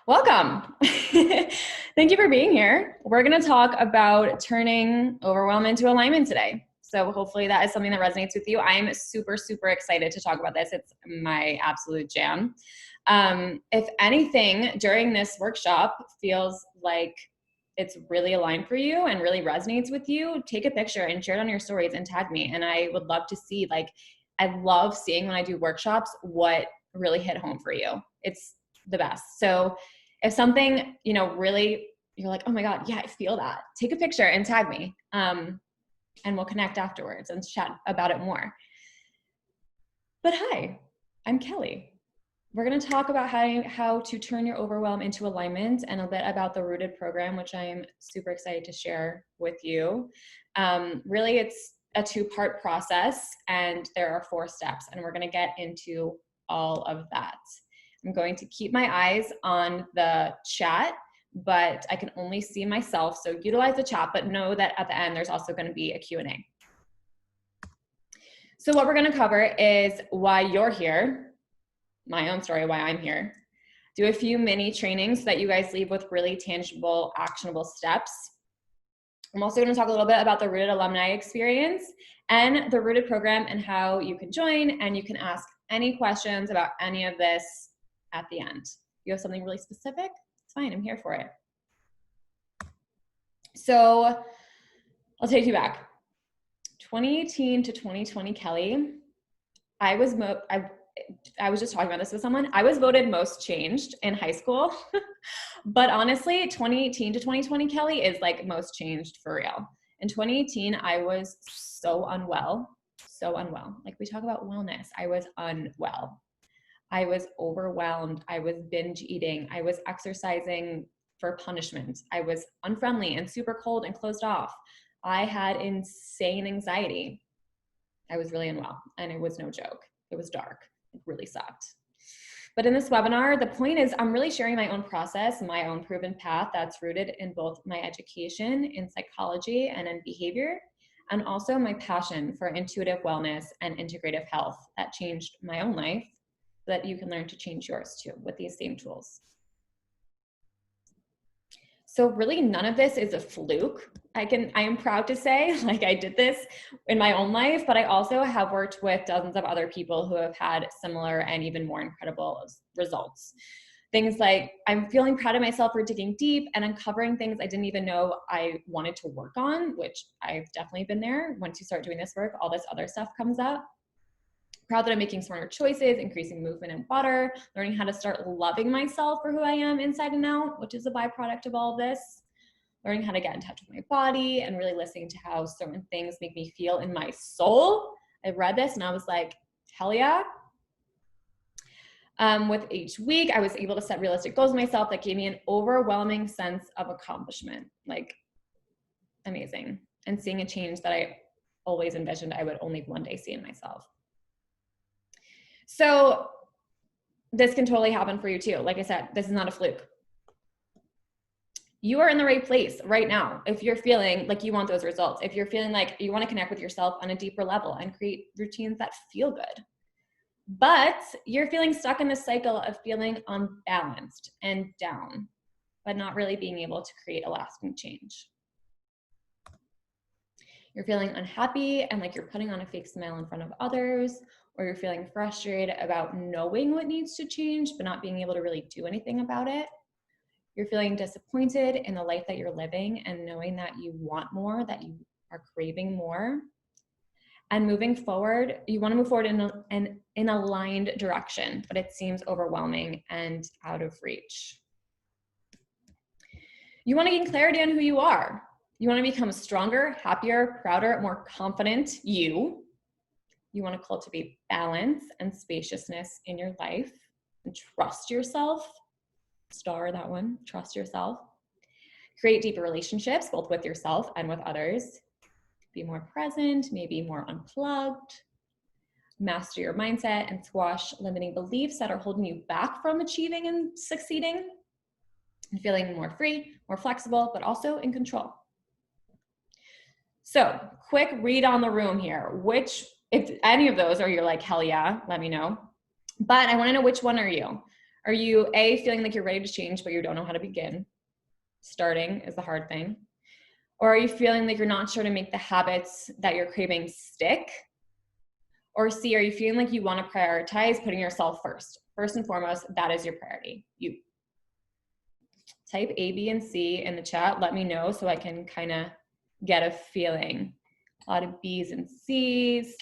Welcome. Thank you for being here. We're going to talk about turning overwhelm into alignment today. So hopefully that is something that resonates with you. I'm super, super excited to talk about this. It's my absolute jam. If anything during this workshop feels like it's really aligned for you and really resonates with you, take a picture and share it on your stories and tag me. And I would love to see, I love seeing when I do workshops, what really hit home for you. It's the best. So if something, really, you're like, oh my God, yeah, I feel that, take a picture and tag me. And we'll connect afterwards and chat about it more. But hi, I'm Kelly. We're going to talk about how to turn your overwhelm into alignment and a bit about the Rooted program, which I'm super excited to share with you. Really, it's a two-part process and there are 4 steps, and we're going to get into all of that. I'm going to keep my eyes on the chat, but I can only see myself. So utilize the chat, but know that at the end, there's also going to be a Q&A. So what we're going to cover is why you're here, my own story, why I'm here, do a few mini trainings so that you guys leave with really tangible, actionable steps. I'm also going to talk a little bit about the Rooted alumni experience and the Rooted program and how you can join, and you can ask any questions about any of this at the end. If you have something really specific, it's fine, I'm here for it. So I'll take you back. 2018 to 2020, Kelly, I was just talking about this with someone. I was voted most changed in high school, but honestly, 2018 to 2020, Kelly, is like most changed for real. In 2018, I was so unwell. Like, we talk about wellness. I was unwell. I was overwhelmed. I was binge eating. I was exercising for punishment. I was unfriendly and super cold and closed off. I had insane anxiety. I was really unwell, and it was no joke. It was dark. It really sucked. But in this webinar, the point is I'm really sharing my own process, my own proven path that's rooted in both my education in psychology and in behavior, and also my passion for intuitive wellness and integrative health that changed my own life, so that you can learn to change yours too with these same tools. So really none of this is a fluke. I am proud to say, like, I did this in my own life, but I also have worked with dozens of other people who have had similar and even more incredible results. Things like, I'm feeling proud of myself for digging deep and uncovering things I didn't even know I wanted to work on, which I've definitely been there. Once you start doing this work, all this other stuff comes up. Proud that I'm making smarter choices, increasing movement and water, learning how to start loving myself for who I am inside and out, which is a byproduct of all of this. Learning how to get in touch with my body and really listening to how certain things make me feel in my soul. I read this and I was like, hell yeah. With each week, I was able to set realistic goals for myself that gave me an overwhelming sense of accomplishment. Like, amazing. And seeing a change that I always envisioned I would only one day see in myself. So this can totally happen for you too. Like I said, this is not a fluke. You are in the right place right now. If you're feeling like you want those results, if you're feeling like you want to connect with yourself on a deeper level and create routines that feel good, but you're feeling stuck in this cycle of feeling unbalanced and down, but not really being able to create a lasting change. You're feeling unhappy and like you're putting on a fake smile in front of others, or you're feeling frustrated about knowing what needs to change, but not being able to really do anything about it. You're feeling disappointed in the life that you're living and knowing that you want more, that you are craving more. And moving forward, you want to move forward in an aligned direction, but it seems overwhelming and out of reach. You want to gain clarity on who you are. You want to become stronger, happier, prouder, more confident you. You want to cultivate balance and spaciousness in your life and trust yourself. Star that one, trust yourself. Create deeper relationships, both with yourself and with others. Be more present, maybe more unplugged. Master your mindset and squash limiting beliefs that are holding you back from achieving and succeeding. And feeling more free, more flexible, but also in control. So, quick read on the room here. If any of those are you're like, hell yeah, let me know. But I want to know, which one are you? Are you A, feeling like you're ready to change, but you don't know how to begin? Starting is the hard thing. Or are you feeling like you're not sure to make the habits that you're craving stick? Or C, are you feeling like you want to prioritize putting yourself first? First and foremost, that is your priority. You type A, B, and C in the chat. Let me know so I can kind of get a feeling. A lot of B's and C's.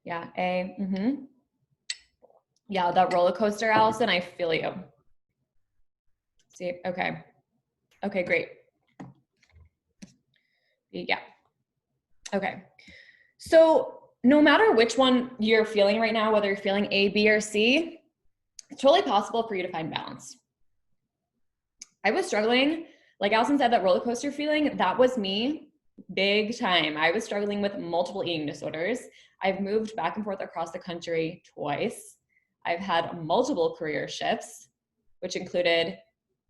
Yeah, A. Yeah, that roller coaster, Allison, I feel you. See, okay. Okay, great. Yeah. Okay. So no matter which one you're feeling right now, whether you're feeling A, B, or C, it's totally possible for you to find balance. I was struggling, like Allison said, that roller coaster feeling, that was me big time. I was struggling with multiple eating disorders. I've moved back and forth across the country twice. I've had multiple career shifts, which included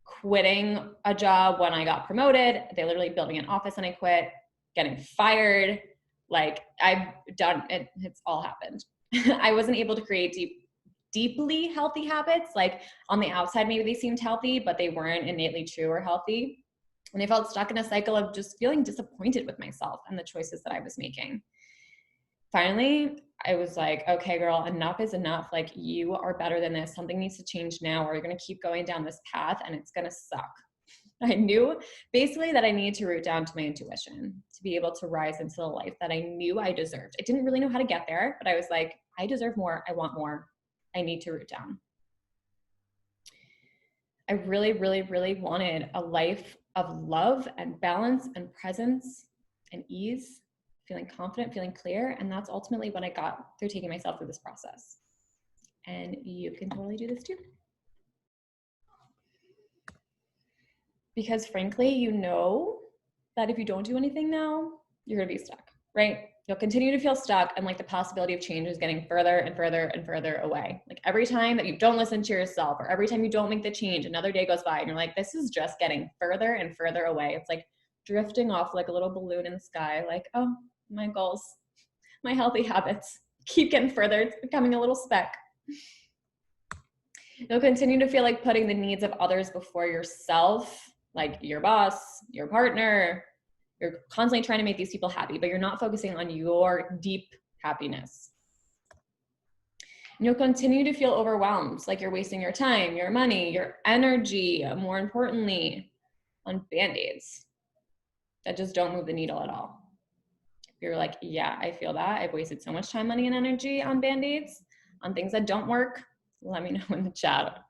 quitting a job when I got promoted. They literally built me an office and I quit, getting fired. Like I've done it, it's all happened. I wasn't able to create deeply healthy habits. Like on the outside, maybe they seemed healthy, but they weren't innately true or healthy. And I felt stuck in a cycle of just feeling disappointed with myself and the choices that I was making. Finally, I was like, okay, girl, enough is enough. Like you are better than this. Something needs to change now or you're going to keep going down this path and it's going to suck. I knew basically that I needed to root down to my intuition to be able to rise into the life that I knew I deserved. I didn't really know how to get there, but I was like, I deserve more. I want more. I need to root down. I really, really, really wanted a life of love and balance and presence and ease, feeling confident, feeling clear. And that's ultimately what I got through taking myself through this process. And you can totally do this too. Because frankly, you know that if you don't do anything now, you're gonna be stuck, right? You'll continue to feel stuck and like the possibility of change is getting further and further and further away. Like every time that you don't listen to yourself or every time you don't make the change, another day goes by and you're like, this is just getting further and further away. It's like drifting off like a little balloon in the sky. Like, oh, my goals, my healthy habits keep getting further. It's becoming a little speck. You'll continue to feel like putting the needs of others before yourself, like your boss, your partner. You're constantly trying to make these people happy, but you're not focusing on your deep happiness. And you'll continue to feel overwhelmed, like you're wasting your time, your money, your energy, more importantly, on Band-Aids that just don't move the needle at all. If you're like, yeah, I feel that. I've wasted so much time, money, and energy on Band-Aids, on things that don't work, let me know in the chat.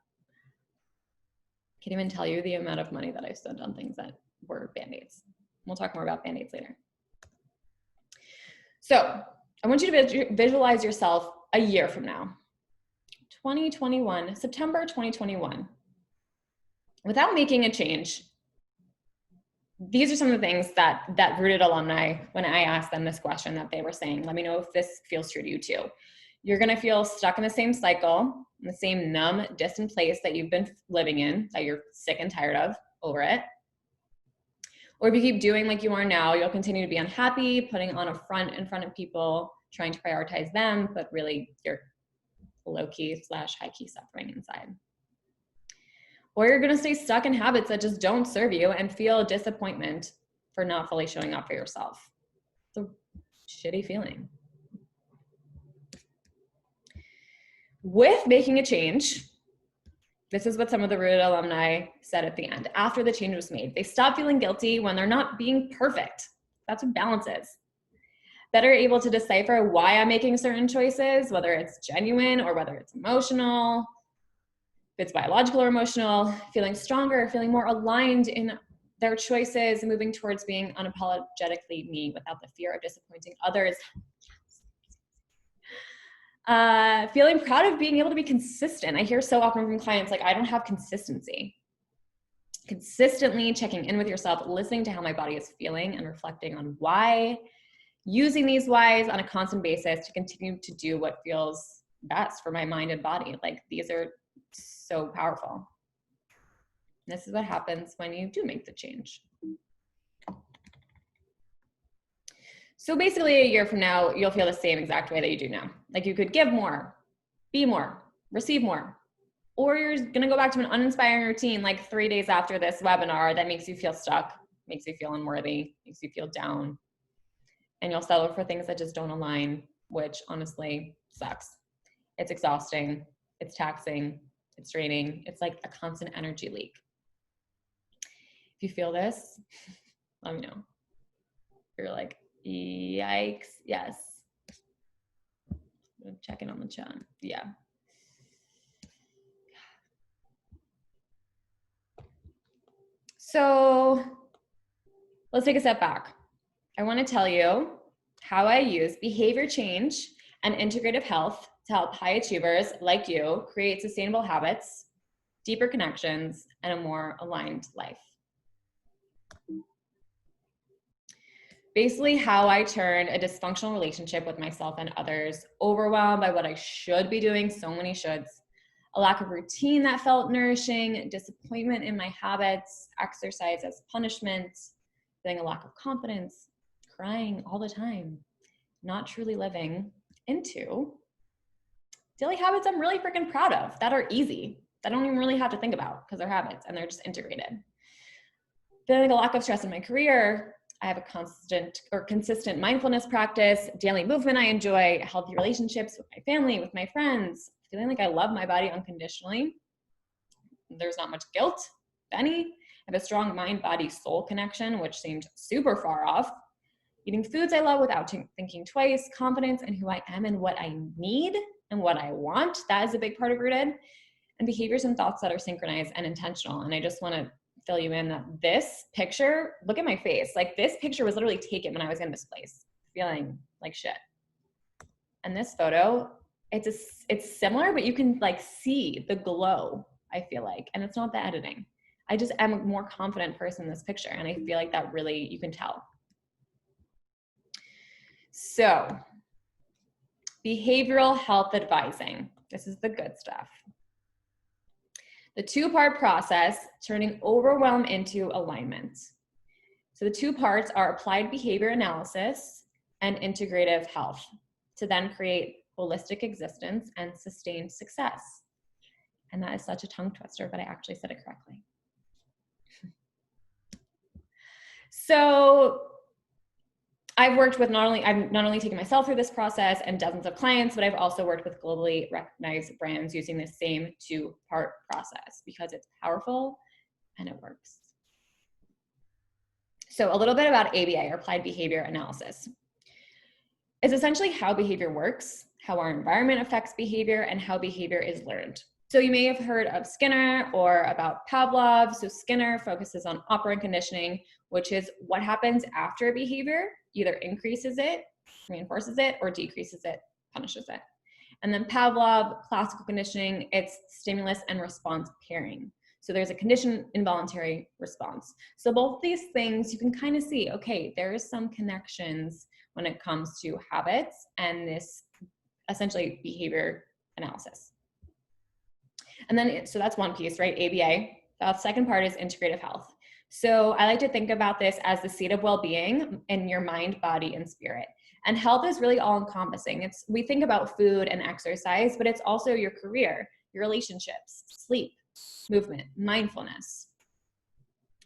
Can't even tell you the amount of money that I spent on things that were Band-Aids. We'll talk more about Band-Aids later. So I want you to visualize yourself a year from now, 2021, September 2021. Without making a change, these are some of the things that Rooted alumni, when I asked them this question, that they were saying, let me know if this feels true to you too. You're gonna feel stuck in the same cycle, in the same numb, distant place that you've been living in, that you're sick and tired of, over it. Or if you keep doing like you are now, you'll continue to be unhappy, putting on a front in front of people, trying to prioritize them, but really you're low-key / high-key suffering inside. Or you're gonna stay stuck in habits that just don't serve you and feel disappointment for not fully showing up for yourself. It's a shitty feeling. With making a change, this is what some of the Rooted alumni said at the end. After the change was made, they stop feeling guilty when they're not being perfect. That's what balance is. Better able to decipher why I'm making certain choices, whether it's genuine or whether it's emotional, if it's biological or emotional, feeling stronger, feeling more aligned in their choices, moving towards being unapologetically me without the fear of disappointing others. Feeling proud of being able to be consistent. I hear so often from clients, like, I don't have consistency. Consistently checking in with yourself, listening to how my body is feeling and reflecting on why, using these whys on a constant basis to continue to do what feels best for my mind and body. Like, these are so powerful. This is what happens when you do make the change. So basically a year from now, you'll feel the same exact way that you do now. Like, you could give more, be more, receive more. Or you're gonna go back to an uninspiring routine like 3 days after this webinar that makes you feel stuck, makes you feel unworthy, makes you feel down. And you'll settle for things that just don't align, which honestly sucks. It's exhausting, it's taxing, it's draining. It's like a constant energy leak. If you feel this, let me know. You're like, yikes, yes. I'm checking on the chat. Yeah. So let's take a step back. I want to tell you how I use behavior change and integrative health to help high achievers like you create sustainable habits, deeper connections, and a more aligned life. Basically, how I turned a dysfunctional relationship with myself and others, overwhelmed by what I should be doing, so many shoulds, a lack of routine that felt nourishing, disappointment in my habits, exercise as punishment, feeling a lack of confidence, crying all the time, not truly living, into daily habits I'm really freaking proud of, that are easy, that I don't even really have to think about because they're habits and they're just integrated. Feeling a lack of stress in my career, I have a consistent mindfulness practice, daily movement I enjoy, healthy relationships with my family, with my friends, feeling like I love my body unconditionally. There's not much guilt, if any. I have a strong mind, body, soul connection, which seemed super far off. Eating foods I love without thinking twice, confidence in who I am and what I need and what I want. That is a big part of Rooted. And behaviors and thoughts that are synchronized and intentional. And I just want to fill you in that this picture, look at my face. Like this picture was literally taken when I was in this place, feeling like shit. And this photo, it's similar, but you can like see the glow, I feel like. And it's not the editing. I just am a more confident person in this picture. And I feel like that really, you can tell. So, behavioral health advising. This is the good stuff. The two-part process, turning overwhelm into alignment. So the two parts are applied behavior analysis and integrative health to then create holistic existence and sustained success. And that is such a tongue twister, but I actually said it correctly. So I've worked with I've not only taken myself through this process and dozens of clients, but I've also worked with globally recognized brands using the same two-part process because it's powerful and it works. So a little bit about ABA, or applied behavior analysis. It's essentially how behavior works, how our environment affects behavior, and how behavior is learned. So you may have heard of Skinner or about Pavlov. So Skinner focuses on operant conditioning, which is what happens after a behavior, either increases it, reinforces it, or decreases it, punishes it. And then Pavlov, classical conditioning, it's stimulus and response pairing. So there's a conditioned involuntary response. So both these things you can kind of see, okay, there is some connections when it comes to habits and this essentially behavior analysis. And then, so that's one piece, right? ABA. The second part is integrative health. So I like to think about this as the seat of well-being in your mind, body, and spirit. And health is really all encompassing. We think about food and exercise, but it's also your career, your relationships, sleep, movement, mindfulness,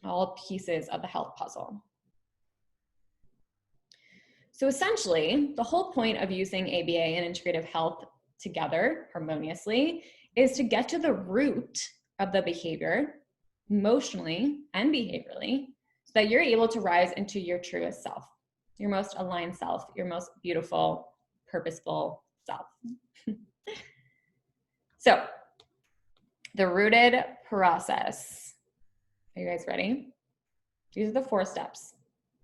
all pieces of the health puzzle. So essentially, the whole point of using ABA and integrative health together harmoniously is to get to the root of the behavior, emotionally and behaviorally, so that you're able to rise into your truest self, your most aligned self, your most beautiful, purposeful self. So, the Rooted process. Are you guys ready? These are the 4 steps.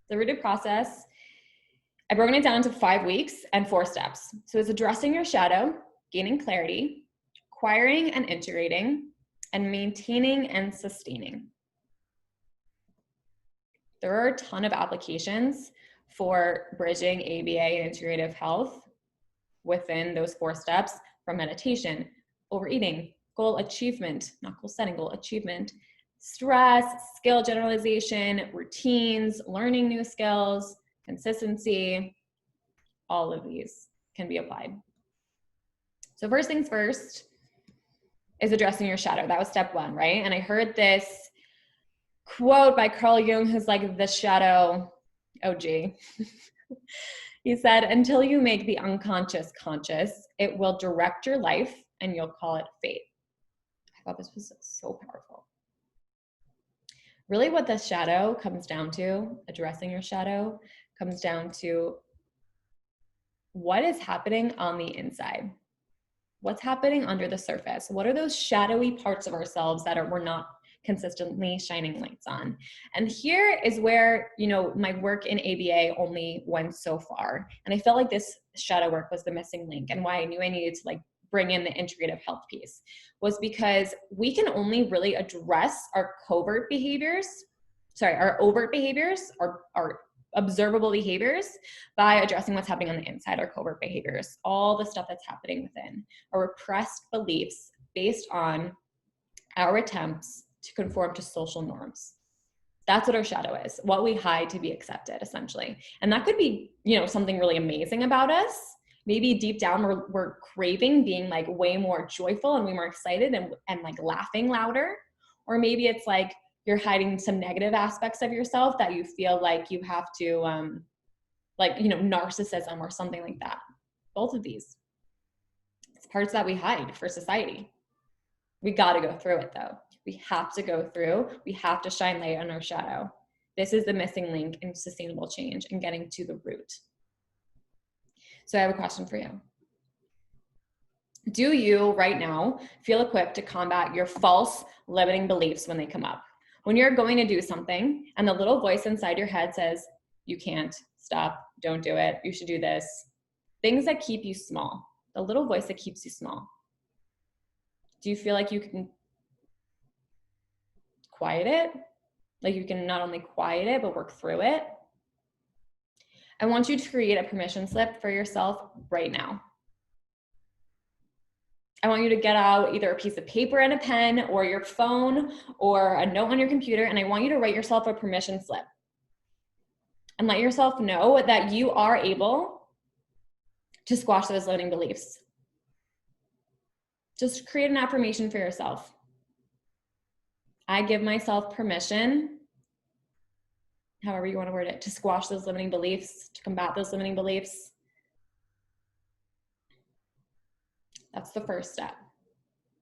The Rooted process, I've broken it down into 5 weeks and 4 steps. So it's addressing your shadow, gaining clarity, acquiring and integrating, and maintaining and sustaining. There are a ton of applications for bridging ABA and integrative health within those 4 steps, from meditation, overeating, goal achievement, not goal setting, goal achievement, stress, skill generalization, routines, learning new skills, consistency. All of these can be applied. So first things first is addressing your shadow. That was step one, right? And I heard this quote by Carl Jung, who's like the shadow OG. He said, until you make the unconscious conscious, it will direct your life and you'll call it fate. I thought this was so powerful. Really what the shadow comes down to, addressing your shadow, comes down to what is happening on the inside. What's happening under the surface? What are those shadowy parts of ourselves that we're not consistently shining lights on? And here is where, my work in ABA only went so far. And I felt like this shadow work was the missing link, and why I knew I needed to bring in the integrative health piece was because we can only really address our overt behaviors, our observable behaviors by addressing what's happening on the inside, our covert behaviors, all the stuff that's happening within, our repressed beliefs based on our attempts to conform to social norms. That's what our shadow is, what we hide to be accepted, essentially. And that could be, something really amazing about us. Maybe deep down we're craving being way more joyful and way more excited and laughing louder. Or maybe it's you're hiding some negative aspects of yourself that you feel like you have to, narcissism or something like that. Both of these. It's parts that we hide for society. We got to go through it though. We have to go through. We have to shine light on our shadow. This is the missing link in sustainable change and getting to the root. So I have a question for you. Do you right now feel equipped to combat your false limiting beliefs when they come up? When you're going to do something and the little voice inside your head says, you can't, stop, don't do it, you should do this. Things that keep you small, the little voice that keeps you small. Do you feel like you can quiet it? Like you can not only quiet it, but work through it? I want you to create a permission slip for yourself right now. I want you to get out either a piece of paper and a pen or your phone or a note on your computer, and I want you to write yourself a permission slip and let yourself know that you are able to squash those limiting beliefs. Just create an affirmation for yourself. I give myself permission, however you want to word it, to squash those limiting beliefs, to combat those limiting beliefs. That's the first step,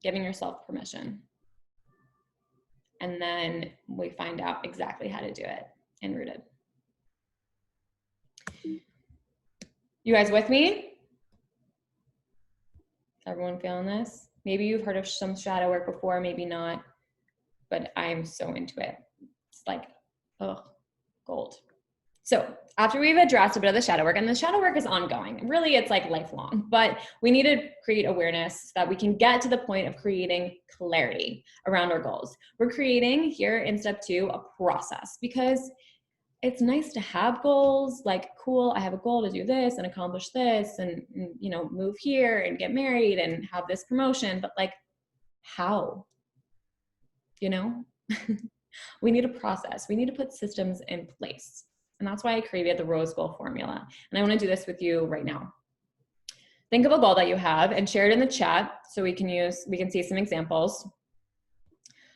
giving yourself permission. And then we find out exactly how to do it in Rooted. You guys with me? Everyone feeling this? Maybe you've heard of some shadow work before, maybe not, but I'm so into it. It's gold. So after we've addressed a bit of the shadow work, and the shadow work is ongoing, really it's lifelong, but we need to create awareness so that we can get to the point of creating clarity around our goals. We're creating here in step 2 a process, because it's nice to have goals, cool, I have a goal to do this and accomplish this and move here and get married and have this promotion, but how? We need a process. We need to put systems in place. And that's why I created the Rose Goal Formula. And I want to do this with you right now. Think of a goal that you have and share it in the chat so we can see some examples.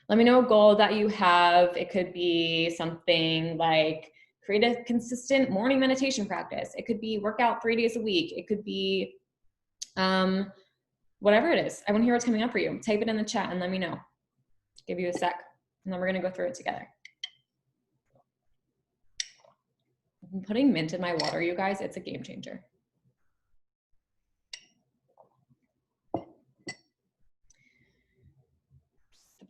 Let me know a goal that you have. It could be something like create a consistent morning meditation practice. It could be work out 3 days a week. It could be whatever it is. I want to hear what's coming up for you. Type it in the chat and let me know. Give you a sec, and then we're going to go through it together. I'm putting mint in my water, you guys. It's a game changer. The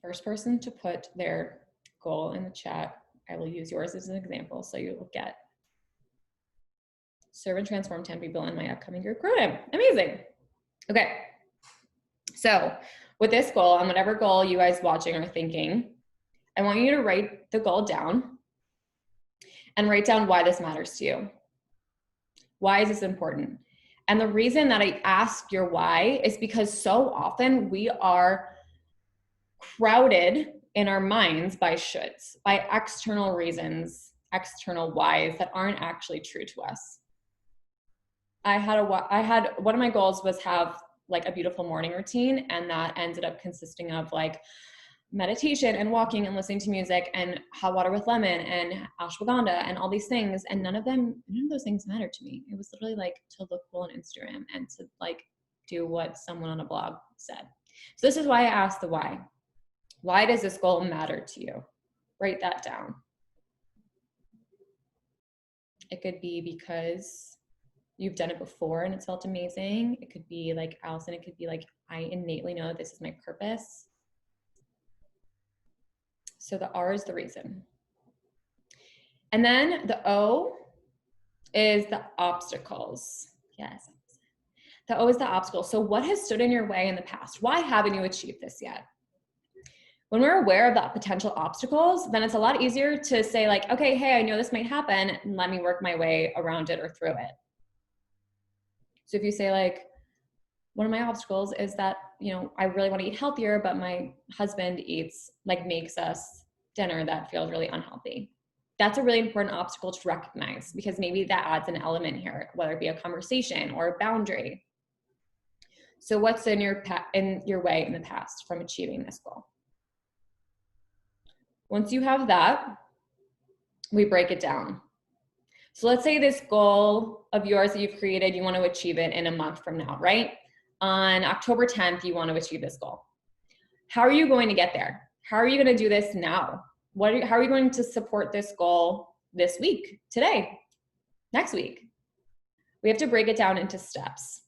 first person to put their goal in the chat, I will use yours as an example so you will get serve and transform 10 people in my upcoming group program. Amazing. Okay. So with this goal and whatever goal you guys watching are thinking, I want you to write the goal down and write down why this matters to you. Why is this important? And the reason that I ask your why is because so often we are crowded in our minds by shoulds, by external reasons, external whys that aren't actually true to us. I had one of my goals was have like a beautiful morning routine. And that ended up consisting of like meditation and walking and listening to music and hot water with lemon and ashwagandha and all these things. And none of those things mattered to me. It was literally like to look cool on Instagram and to like do what someone on a blog said. So this is why I asked the why. Why does this goal matter to you? Write that down. It could be because you've done it before and it's felt amazing. It could be like Allison, it could be like, I innately know this is my purpose. So the R is the reason. And then the O is the obstacles. Yes. The O is the obstacles. So what has stood in your way in the past? Why haven't you achieved this yet? When we're aware of the potential obstacles, then it's a lot easier to say like, okay, hey, I know this might happen, and let me work my way around it or through it. So if you say like, one of my obstacles is that, you know, I really want to eat healthier, but my husband makes us dinner that feels really unhealthy. That's a really important obstacle to recognize, because maybe that adds an element here, whether it be a conversation or a boundary. So what's in your way in the past from achieving this goal? Once you have that, we break it down. So let's say this goal of yours that you've created, you want to achieve it in a month from now, right? On October 10th, you want to achieve this goal. How are you going to get there? How are you going to do this now? How are you going to support this goal this week, today, next week? We have to break it down into steps.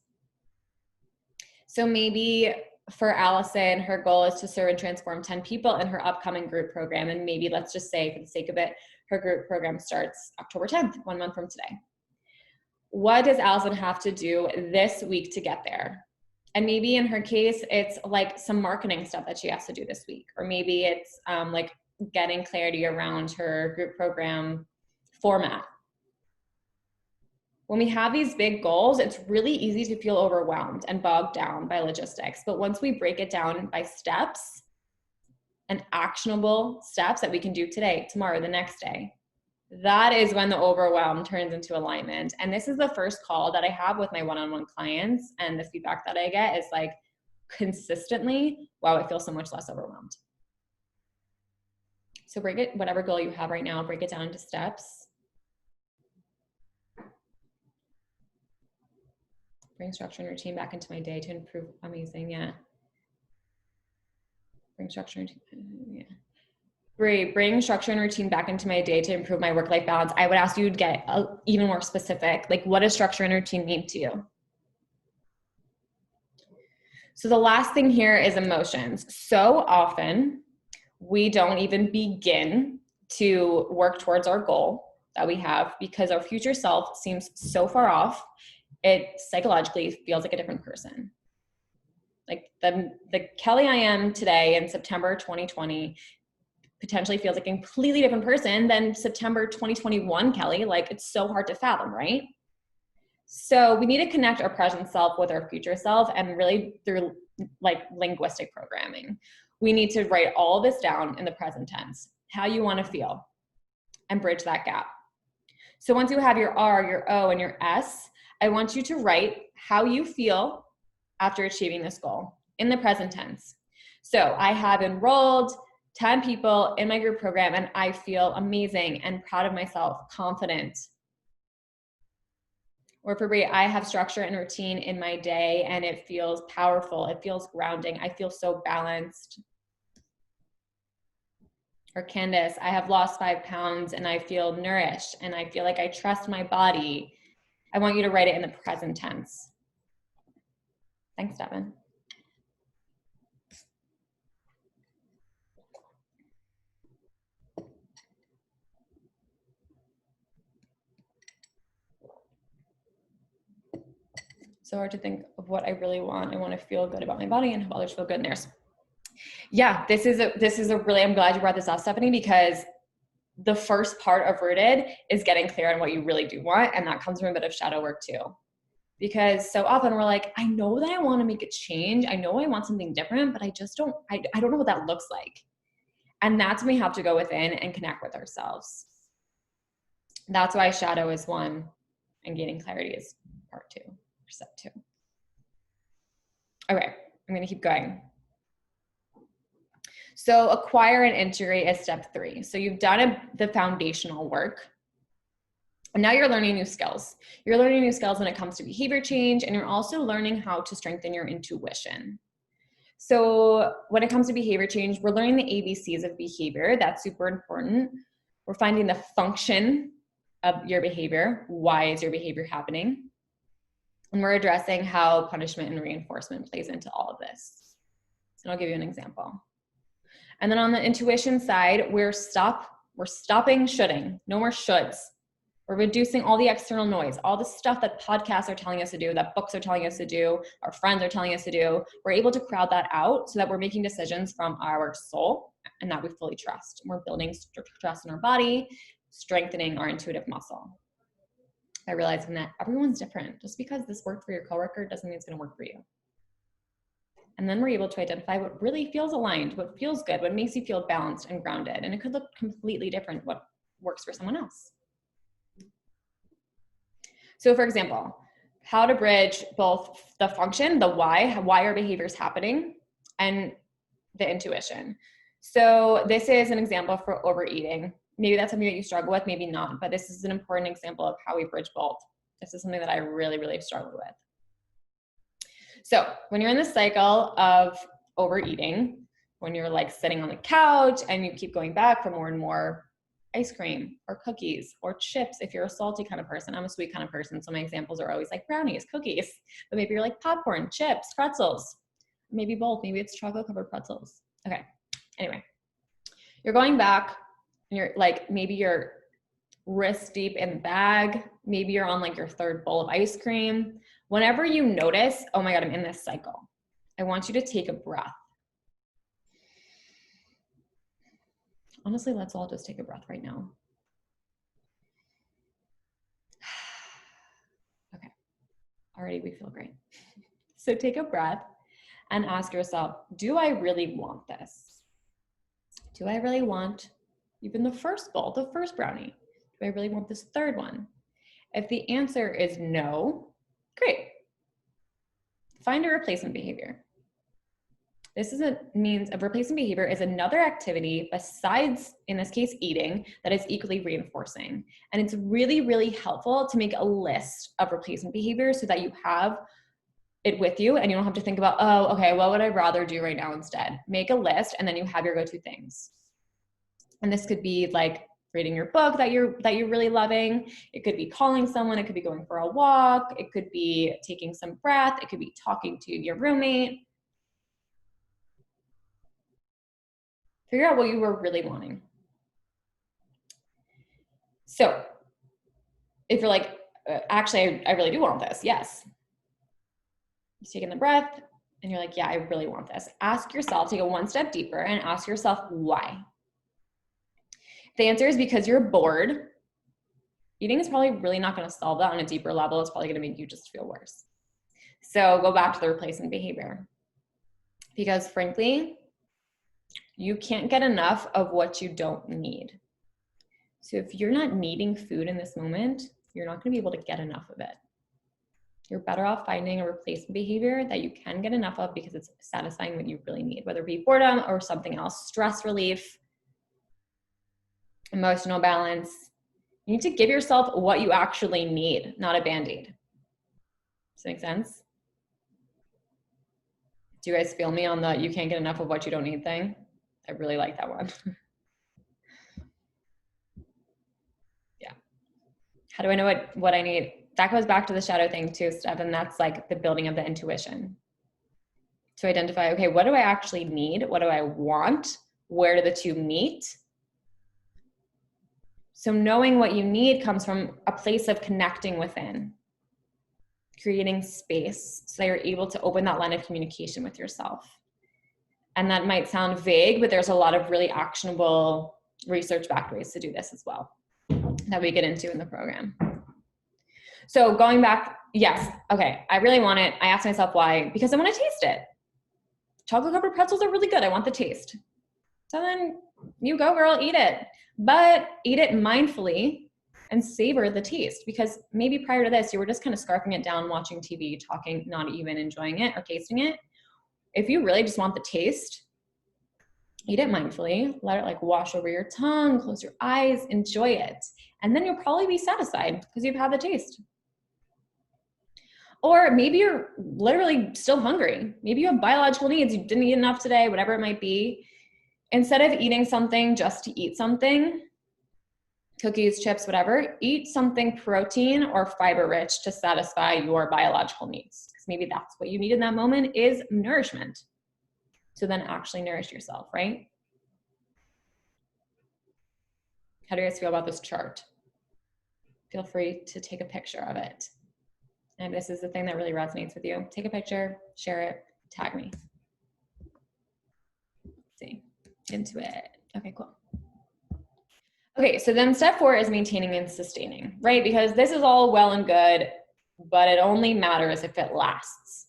So maybe for Allison, her goal is to serve and transform 10 people in her upcoming group program. And maybe let's just say, for the sake of it, her group program starts October 10th, 1 month from today. What does Allison have to do this week to get there? And maybe in her case, it's like some marketing stuff that she has to do this week. Or maybe it's like getting clarity around her group program format. When we have these big goals, it's really easy to feel overwhelmed and bogged down by logistics. But once we break it down by steps and actionable steps that we can do today, tomorrow, the next day, that is when the overwhelm turns into alignment. And this is the first call that I have with my one-on-one clients. And the feedback that I get is like consistently, wow, I feel so much less overwhelmed. So whatever goal you have right now, break it down into steps. Bring structure and routine back into my day to improve. Amazing, yeah. Bring structure and yeah. Great. Bring structure and routine back into my day to improve my work-life balance. I would ask you to get even more specific. Like, what does structure and routine mean to you? So the last thing here is emotions. So often we don't even begin to work towards our goal that we have because our future self seems so far off. It psychologically feels like a different person. Like the Kelly I am today in September 2020 potentially feels like a completely different person than September 2021 Kelly. Like, it's so hard to fathom, right? So we need to connect our present self with our future self, and really through like linguistic programming. We need to write all this down in the present tense, how you want to feel, and bridge that gap. So once you have your R, your O, and your S, I want you to write how you feel after achieving this goal in the present tense. So I have enrolled 10 people in my group program and I feel amazing and proud of myself, confident. Or for Brie, I have structure and routine in my day and it feels powerful. It feels grounding. I feel so balanced. Or Candace, I have lost 5 pounds and I feel nourished and I feel like I trust my body. I want you to write it in the present tense. Thanks, Devin. So hard to think of what I really want. I want to feel good about my body and have others feel good in theirs. Yeah, this is a really, I'm glad you brought this up, Stephanie, because the first part of Rooted is getting clear on what you really do want. And that comes from a bit of shadow work too. Because so often we're like, I know that I want to make a change. I know I want something different, but I don't know what that looks like. And that's when we have to go within and connect with ourselves. That's why shadow is 1 and gaining clarity is part 2 or step 2. Okay, I'm gonna keep going. So acquire and integrate is step 3. So you've done the foundational work. And now you're learning new skills. You're learning new skills when it comes to behavior change, and you're also learning how to strengthen your intuition. So when it comes to behavior change, we're learning the ABCs of behavior. That's super important. We're finding the function of your behavior. Why is your behavior happening? And we're addressing how punishment and reinforcement plays into all of this. And I'll give you an example. And then on the intuition side, we're stopping shoulding. No more shoulds. We're reducing all the external noise, all the stuff that podcasts are telling us to do, that books are telling us to do, our friends are telling us to do. We're able to crowd that out so that we're making decisions from our soul and that we fully trust. We're building trust in our body, strengthening our intuitive muscle. By realizing that everyone's different. Just because this worked for your coworker doesn't mean it's going to work for you. And then we're able to identify what really feels aligned, what feels good, what makes you feel balanced and grounded. And it could look completely different what works for someone else. So for example, how to bridge both the function, the why our behaviors happening, and the intuition. So this is an example for overeating. Maybe that's something that you struggle with, maybe not, but this is an important example of how we bridge both. This is something that I really, really struggle with. So when you're in the cycle of overeating, when you're like sitting on the couch and you keep going back for more and more ice cream or cookies or chips, if you're a salty kind of person. I'm a sweet kind of person, so my examples are always like brownies, cookies, but maybe you're like popcorn, chips, pretzels, maybe both. Maybe it's chocolate covered pretzels. Okay, anyway, you're going back and you're like, maybe you're wrist deep in the bag, maybe you're on like your 3rd bowl of ice cream. Whenever you notice, oh my God, I'm in this cycle, I want you to take a breath. Honestly, let's all just take a breath right now. Okay, already we feel great. So take a breath and ask yourself, do I really want this? Do I really want even the first bowl, the first brownie? Do I really want this 3rd one? If the answer is no, great. Find a replacement behavior. This means a replacement behavior is another activity besides, in this case, eating, that is equally reinforcing. And it's really, really helpful to make a list of replacement behaviors so that you have it with you and you don't have to think about, oh, okay, what would I rather do right now instead? Make a list and then you have your go-to things. And this could be like reading your book that you're really loving. It could be calling someone. It could be going for a walk. It could be taking some breath. It could be talking to your roommate. Figure out what you were really wanting. So if you're like, actually, I really do want this, yes. You're taking the breath and you're like, yeah, I really want this. Ask yourself, take it one step deeper and ask yourself why. The answer is because you're bored. Eating is probably really not going to solve that on a deeper level. It's probably going to make you just feel worse. So go back to the replacement behavior. Because frankly, you can't get enough of what you don't need. So if you're not needing food in this moment, you're not going to be able to get enough of it. You're better off finding a replacement behavior that you can get enough of because it's satisfying what you really need, whether it be boredom or something else, stress relief, emotional balance. You need to give yourself what you actually need, not a Band-Aid. Does that make sense? Do you guys feel me on the you can't get enough of what you don't need thing? I really like that one. Yeah. How do I know what I need? That goes back to the shadow thing too, Steph, and that's like the building of the intuition. To identify, okay, what do I actually need? What do I want? Where do the two meet? So knowing what you need comes from a place of connecting within, creating space so that you're able to open that line of communication with yourself. And that might sound vague, but there's a lot of really actionable research-backed ways to do this as well that we get into in the program. So going back, yes, okay, I really want it. I asked myself why, because I want to taste it. Chocolate covered pretzels are really good. I want the taste. So then you go, girl, eat it. But eat it mindfully and savor the taste, because maybe prior to this, you were just kind of scarfing it down, watching TV, talking, not even enjoying it or tasting it. If you really just want the taste, eat it mindfully, let it like wash over your tongue, close your eyes, enjoy it. And then you'll probably be satisfied because you've had the taste. Or maybe you're literally still hungry. Maybe you have biological needs. You didn't eat enough today, whatever it might be. Instead of eating something just to eat something, cookies, chips, whatever, eat something protein or fiber rich to satisfy your biological needs. Because maybe that's what you need in that moment is nourishment. To then actually nourish yourself, right? How do you guys feel about this chart? Feel free to take a picture of it. And this is the thing that really resonates with you. Take a picture, share it, tag me. Let's see, into it. Okay, cool. Okay, so then step 4 is maintaining and sustaining, right? Because this is all well and good, but it only matters if it lasts.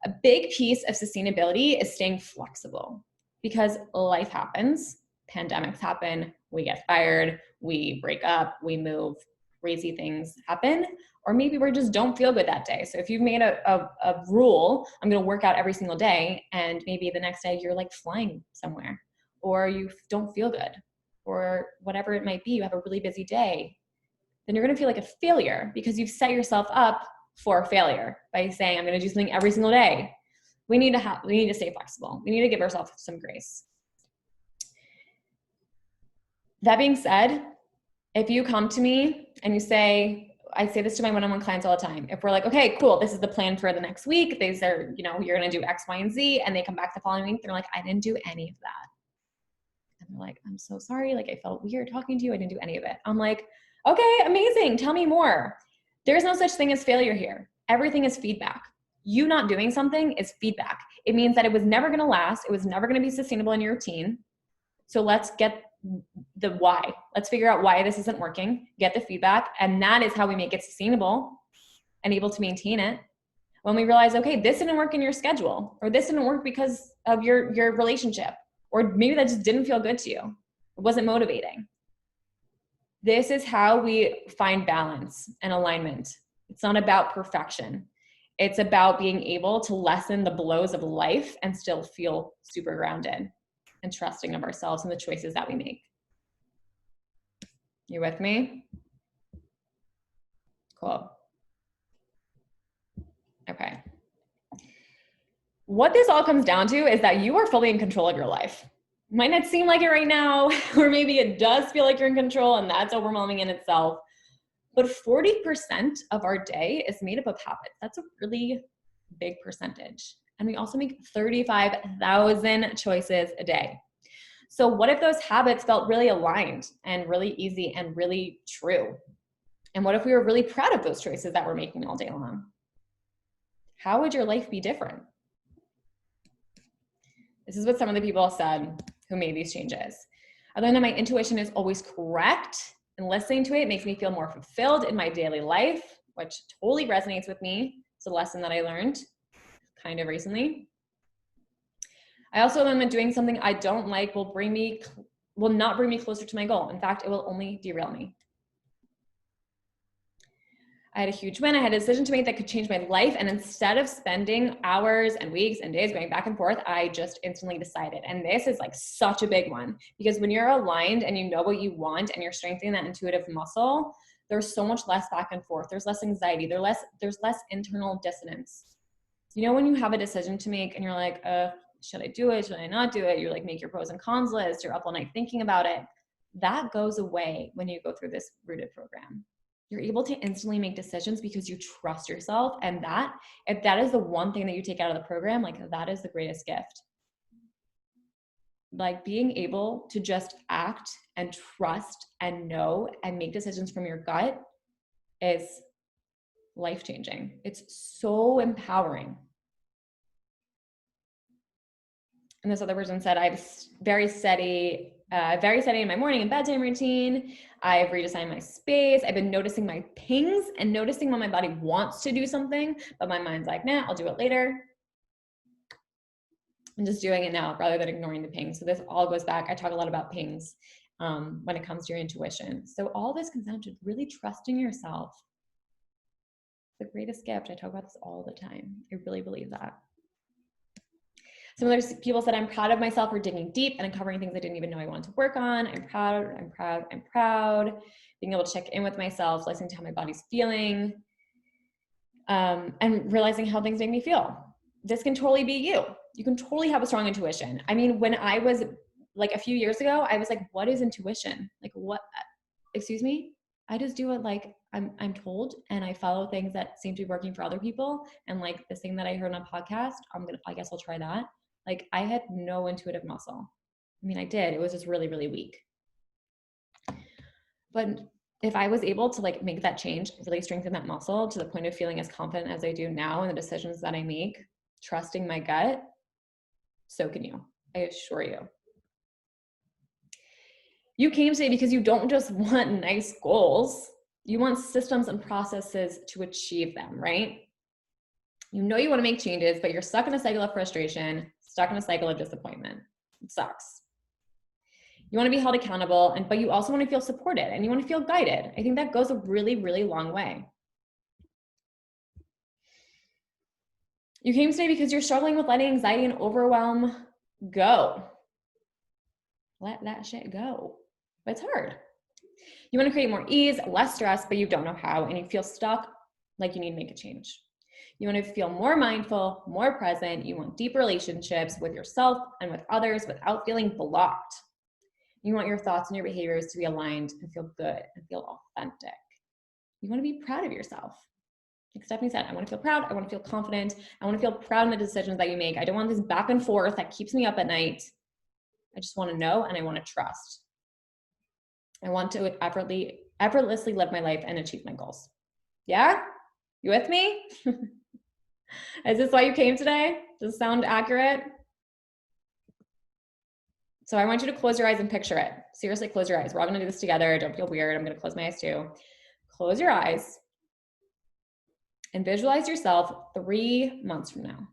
A big piece of sustainability is staying flexible because life happens, pandemics happen, we get fired, we break up, we move, crazy things happen, or maybe we just don't feel good that day. So if you've made a rule, I'm gonna work out every single day, and maybe the next day you're like flying somewhere, or you don't feel good, or whatever it might be, you have a really busy day, then you're gonna feel like a failure because you've set yourself up for failure by saying, I'm gonna do something every single day. We need to stay flexible. We need to give ourselves some grace. That being said, if you come to me and you say, I say this to my one-on-one clients all the time. If we're like, okay, cool, this is the plan for the next week. These are, you're gonna do X, Y, and Z, and they come back the following week, they're like, I didn't do any of that. And they're like, I'm so sorry. Like, I felt weird talking to you. I didn't do any of it. I'm like, okay, amazing. Tell me more. There's no such thing as failure here. Everything is feedback. You not doing something is feedback. It means that it was never going to last. It was never going to be sustainable in your routine. So let's get the why. Let's figure out why this isn't working, get the feedback, and that is how we make it sustainable and able to maintain it. When we realize, okay, this didn't work in your schedule, or this didn't work because of your relationship, or maybe that just didn't feel good to you. It wasn't motivating. This is how we find balance and alignment. It's not about perfection. It's about being able to lessen the blows of life and still feel super grounded and trusting of ourselves and the choices that we make. You with me? Cool. Okay. What this all comes down to is that you are fully in control of your life. Might not seem like it right now, or maybe it does feel like you're in control, and that's overwhelming in itself. But 40% of our day is made up of habits. That's a really big percentage. And we also make 35,000 choices a day. So what if those habits felt really aligned and really easy and really true? And what if we were really proud of those choices that we're making all day long? How would your life be different? This is what some of the people said who made these changes. I learned that my intuition is always correct, and listening to it makes me feel more fulfilled in my daily life, which totally resonates with me. It's a lesson that I learned kind of recently. I also learned that doing something I don't like will not bring me closer to my goal. In fact, it will only derail me. I had a huge win. I had a decision to make that could change my life. And instead of spending hours and weeks and days going back and forth, I just instantly decided. And this is like such a big one, because when you're aligned and you know what you want and you're strengthening that intuitive muscle, there's so much less back and forth. There's less anxiety. There's less internal dissonance. When you have a decision to make and you're like, should I do it? Should I not do it? You're like, make your pros and cons list. You're up all night thinking about it. That goes away when you go through this rooted program. You're able to instantly make decisions because you trust yourself. And if that is the one thing that you take out of the program, like that is the greatest gift. Like being able to just act and trust and know and make decisions from your gut is life-changing. It's so empowering. And this other person said, I have very steady in my morning and bedtime routine. I've redesigned my space. I've been noticing my pings and noticing when my body wants to do something, but my mind's like, nah, I'll do it later. I'm just doing it now rather than ignoring the pings. So this all goes back. I talk a lot about pings when it comes to your intuition. So all this comes down to really trusting yourself. It's the greatest gift. I talk about this all the time. I really believe that. Some other people said, I'm proud of myself for digging deep and uncovering things I didn't even know I wanted to work on. I'm proud, I'm proud, I'm proud. Being able to check in with myself, listening to how my body's feeling, and realizing how things make me feel. This can totally be you. You can totally have a strong intuition. I mean, when I was like a few years ago, I was like, what is intuition? Like what, excuse me? I just do what like I'm told, and I follow things that seem to be working for other people. And like this thing that I heard on a podcast, I guess I'll try that. Like I had no intuitive muscle. I mean, I did, it was just really, really weak. But if I was able to like make that change, really strengthen that muscle to the point of feeling as confident as I do now in the decisions that I make, trusting my gut, so can you, I assure you. You came today because you don't just want nice goals. You want systems and processes to achieve them, right? You know you want to make changes, but you're stuck in a cycle of frustration, stuck in a cycle of disappointment. It sucks. You want to be held accountable, but you also want to feel supported and you want to feel guided. I think that goes a really, really long way. You came today because you're struggling with letting anxiety and overwhelm go. Let that shit go. But it's hard. You want to create more ease, less stress, but you don't know how, and you feel stuck, like you need to make a change. You want to feel more mindful, more present. You want deep relationships with yourself and with others without feeling blocked. You want your thoughts and your behaviors to be aligned and feel good and feel authentic. You want to be proud of yourself. Like Stephanie said, I want to feel proud. I want to feel confident. I want to feel proud in the decisions that you make. I don't want this back and forth that keeps me up at night. I just want to know and I want to trust. I want to effortlessly live my life and achieve my goals. Yeah? You with me? Is this why you came today? Does it sound accurate? So I want you to close your eyes and picture it. Seriously, close your eyes. We're all gonna do this together. Don't feel weird. I'm gonna close my eyes too. Close your eyes and visualize yourself 3 months from now.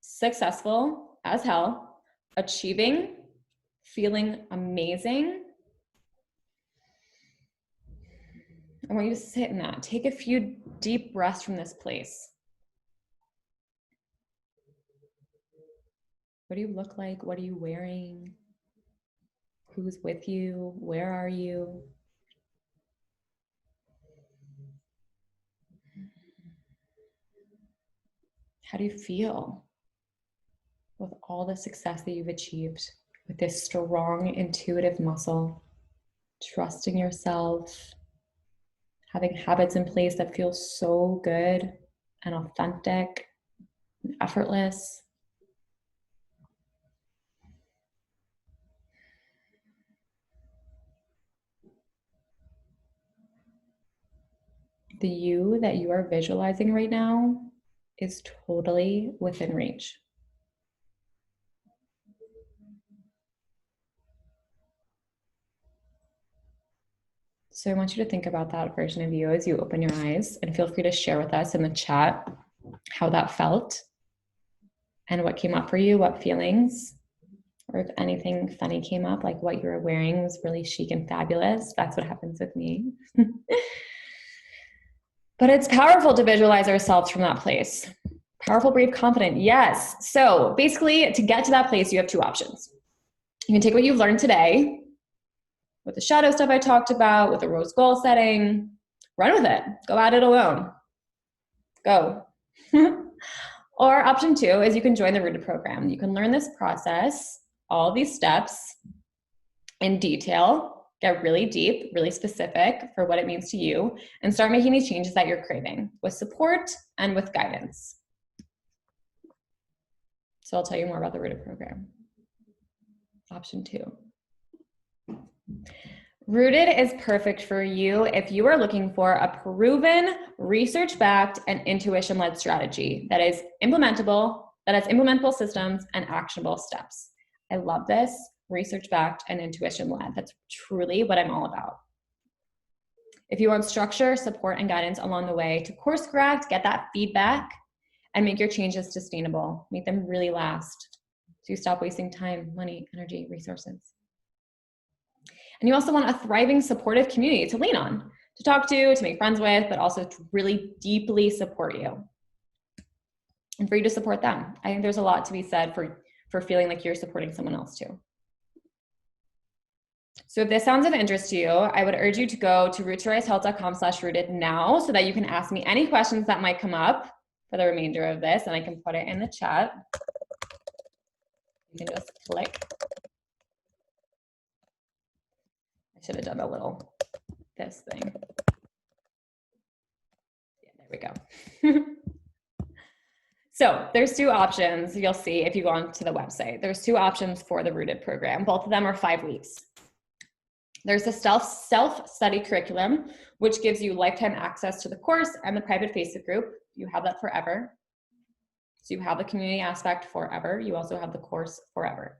Successful as hell, achieving, feeling amazing. I want you to sit in that. Take a few deep breaths from this place. What do you look like? What are you wearing? Who's with you? Where are you? How do you feel with all the success that you've achieved, with this strong intuitive muscle, trusting yourself, having habits in place that feel so good and authentic and effortless? The you that you are visualizing right now is totally within reach. So I want you to think about that version of you as you open your eyes, and feel free to share with us in the chat how that felt and what came up for you, what feelings, or if anything funny came up, like what you were wearing was really chic and fabulous. That's what happens with me. But it's powerful to visualize ourselves from that place. Powerful, brave, confident. Yes. So basically, to get to that place, you have 2 options. You can take what you've learned today with the shadow stuff I talked about, with the rose goal setting, run with it. Go at it alone. Go. Or option 2 is you can join the Rooted program. You can learn this process, all these steps in detail, get really deep, really specific for what it means to you, and start making these changes that you're craving with support and with guidance. So I'll tell you more about the Rooted program. Option 2. Rooted is perfect for you if you are looking for a proven, research-backed, and intuition-led strategy that is implementable, that has implementable systems and actionable steps. I love this, research-backed and intuition-led. That's truly what I'm all about. If you want structure, support, and guidance along the way to course correct, get that feedback, and make your changes sustainable, make them really last, so you stop wasting time, money, energy, resources. And you also want a thriving, supportive community to lean on, to talk to make friends with, but also to really deeply support you. and for you to support them. I think there's a lot to be said for feeling like you're supporting someone else too. So if this sounds of interest to you, I would urge you to go to roottorisehealth.com/rooted now so that you can ask me any questions that might come up for the remainder of this, and I can put it in the chat. You can just click. I should have done a little this thing. Yeah, there we go. So there's two options you'll see if you go onto the website. There's two options for the Rooted program. Both of them are 5 weeks. There's a self-study curriculum, which gives you lifetime access to the course and the private Facebook group. You have that forever. So you have the community aspect forever. You also have the course forever.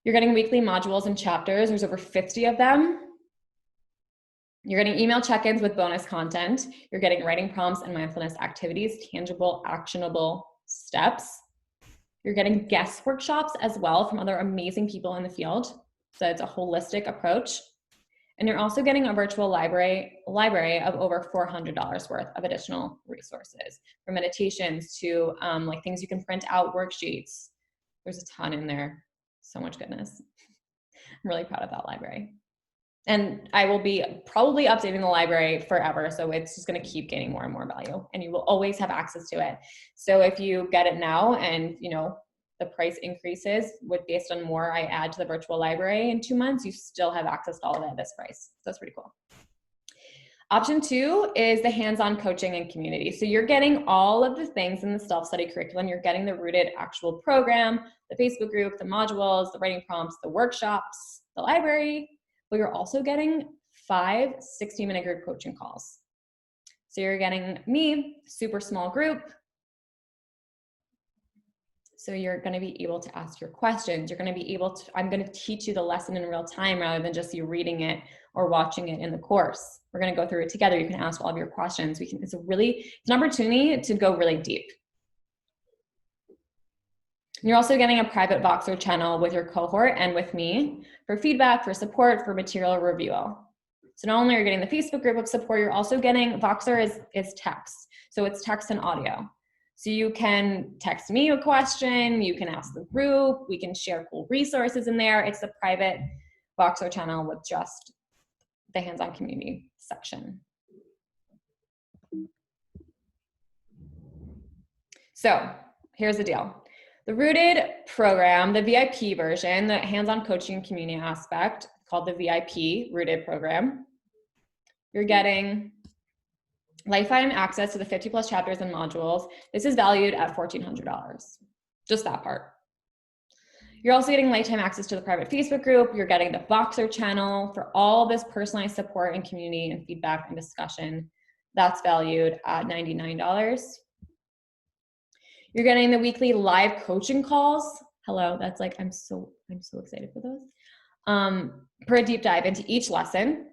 You're getting weekly modules and chapters. There's over 50 of them. You're getting email check-ins with bonus content. You're getting writing prompts and mindfulness activities, tangible, actionable steps. You're getting guest workshops as well from other amazing people in the field. So it's a holistic approach. And you're also getting a virtual library of over $400 worth of additional resources, from meditations to like things you can print out, worksheets. There's a ton in there. So much goodness. I'm really proud of that library. And I will be probably updating the library forever. So it's just going to keep gaining more and more value, and you will always have access to it. So if you get it now and, you know, the price increases based on more I add to the virtual library in 2 months, you still have access to all of it at this price. So that's pretty cool. Option 2 is the hands-on coaching and community. So you're getting all of the things in the self-study curriculum. You're getting the Rooted actual program, the Facebook group, the modules, the writing prompts, the workshops, the library, but you're also getting 5 60-minute group coaching calls. So you're getting me, super small group. So you're going to be able to ask your questions. You're going to be able to, I'm going to teach you the lesson in real time rather than just you reading it or watching it in the course. We're going to go through it together. You can ask all of your questions. It's an opportunity to go really deep. You're also getting a private Voxer channel with your cohort and with me for feedback, for support, for material review. So not only are you getting the Facebook group of support, you're also getting, Voxer is text. So it's text and audio. So you can text me a question, you can ask the group, we can share cool resources in there. It's a private Voxer channel with just the hands-on community section. So here's the deal. The Rooted program, the VIP version, the hands-on coaching community aspect, called the VIP Rooted program, you're getting lifetime access to the 50 plus chapters and modules. This is valued at $1,400, just that part. You're also getting lifetime access to the private Facebook group. You're getting the Voxer channel for all this personalized support and community and feedback and discussion. That's valued at $99. You're getting the weekly live coaching calls. Hello, that's like, I'm so excited for those. For a deep dive into each lesson,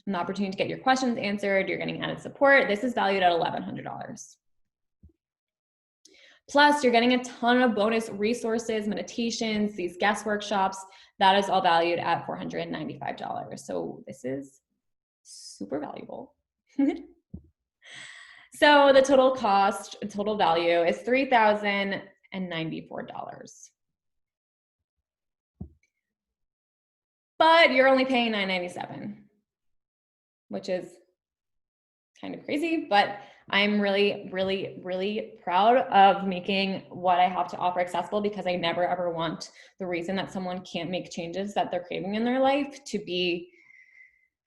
an opportunity to get your questions answered. You're getting added support. This is valued at $1,100. Plus, you're getting a ton of bonus resources, meditations, these guest workshops. That is all valued at $495. So this is super valuable. So the total cost, total value is $3,094. But you're only paying $997, which is kind of crazy, but I'm really, really, really proud of making what I have to offer accessible, because I never ever want the reason that someone can't make changes that they're craving in their life to be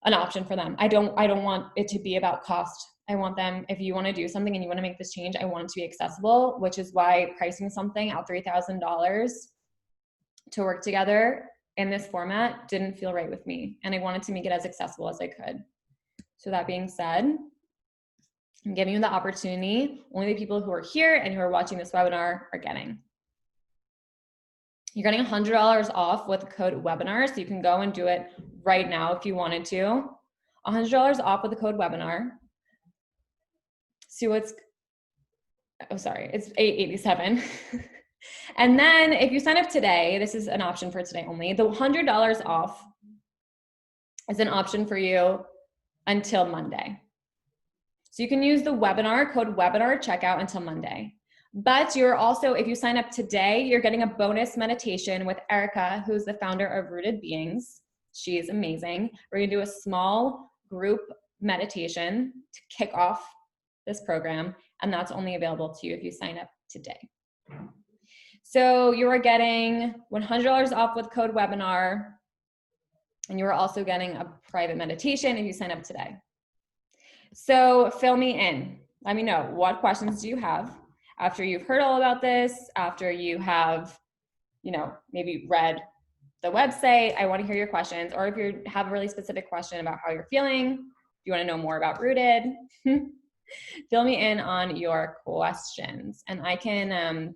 an option for them. I don't want it to be about cost. I want them, if you want to do something and you want to make this change, I want it to be accessible, which is why pricing something at $3,000 to work together in this format didn't feel right with me. And I wanted to make it as accessible as I could. So that being said, I'm giving you the opportunity. Only the people who are here and who are watching this webinar are getting. You're getting $100 off with the code webinar. So you can go and do it right now if you wanted to. $100 off with the code webinar. So it's $887. And then if you sign up today, this is an option for today only. The $100 off is an option for you until Monday. So you can use the webinar, code webinar checkout until Monday. But you're also, if you sign up today, you're getting a bonus meditation with Erica, who's the founder of Rooted Beings. She is amazing. We're gonna do a small group meditation to kick off this program, and that's only available to you if you sign up today. So you are getting $100 off with code webinar, and you are also getting a private meditation if you sign up today. So fill me in. Let me know, what questions do you have after you've heard all about this, after you have, maybe read the website. I want to hear your questions, or if you have a really specific question about how you're feeling, if you want to know more about Rooted, fill me in on your questions, and I can,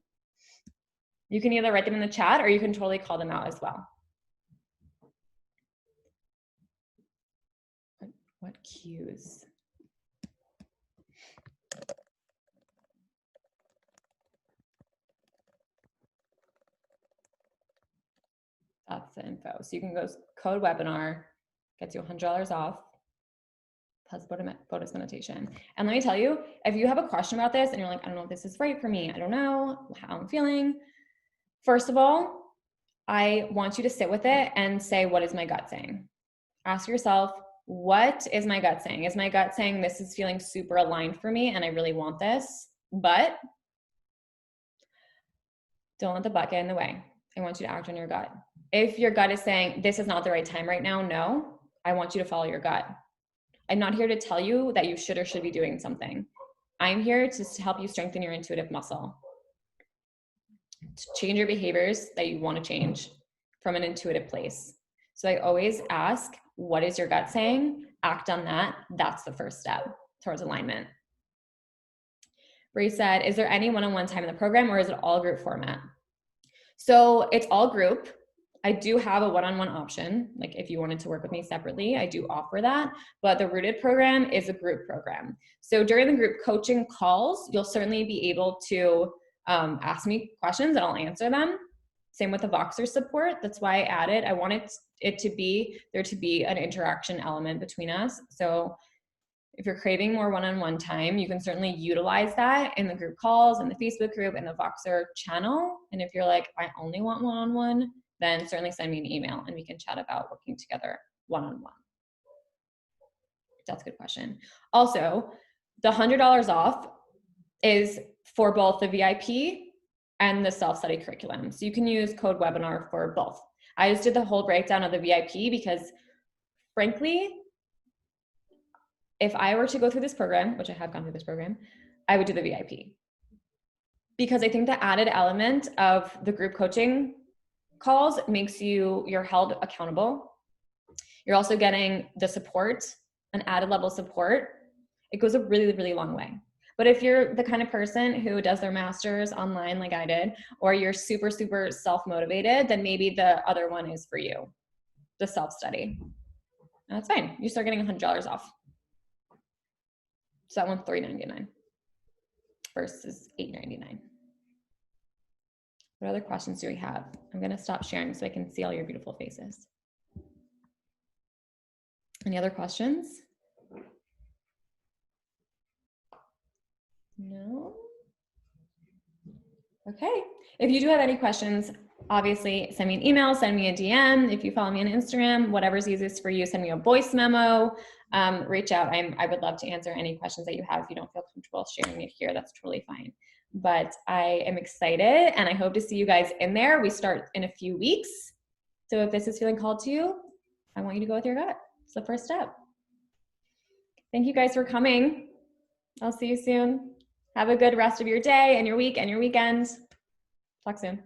you can either write them in the chat or you can totally call them out as well. What cues? That's the info. So you can go code webinar, gets you $100 off, plus bonus meditation. And let me tell you, if you have a question about this and you're like, I don't know if this is right for me, I don't know how I'm feeling. First of all, I want you to sit with it and say, what is my gut saying? Ask yourself, what is my gut saying? Is my gut saying this is feeling super aligned for me and I really want this, but don't let the butt get in the way. I want you to act on your gut. If your gut is saying this is not the right time right now, no, I want you to follow your gut. I'm not here to tell you that you should or should be doing something. I'm here to help you strengthen your intuitive muscle, to change your behaviors that you want to change from an intuitive place. So I always ask, what is your gut saying? Act on that. That's the first step towards alignment. Bree said, is there any one-on-one time in the program, or is it all group format? So it's all group. I do have a one-on-one option. Like if you wanted to work with me separately, I do offer that, but the Rooted program is a group program. So during the group coaching calls, you'll certainly be able to ask me questions and I'll answer them. Same with the Voxer support. That's why I added, I wanted there to be an interaction element between us. So if you're craving more one-on-one time, you can certainly utilize that in the group calls, in the Facebook group, in the Voxer channel. And if you're like, I only want one-on-one, then certainly send me an email and we can chat about working together one-on-one. That's a good question. Also, the $100 off is for both the VIP and the self-study curriculum. So you can use code webinar for both. I just did the whole breakdown of the VIP because frankly, if I were to go through this program, which I have gone through this program, I would do the VIP. Because I think the added element of the group coaching calls makes you're held accountable. You're also getting the support, an added level of support. It goes a really, really long way. But if you're the kind of person who does their masters online like I did, or you're super, super self-motivated, then maybe the other one is for you, the self-study. That's fine. You start getting $100 off. So that one's $3.99 versus $8.99. What other questions do we have? I'm going to stop sharing so I can see all your beautiful faces. Any other questions? No? Okay. If you do have any questions, obviously send me an email, send me a DM. If you follow me on Instagram, whatever's easiest for you, send me a voice memo, reach out. I would love to answer any questions that you have. If you don't feel comfortable sharing it here, that's totally fine. But I am excited and I hope to see you guys in there. We start in a few weeks. So if this is feeling called to you, I want you to go with your gut. It's the first step. Thank you guys for coming. I'll see you soon. Have a good rest of your day and your week and your weekend. Talk soon.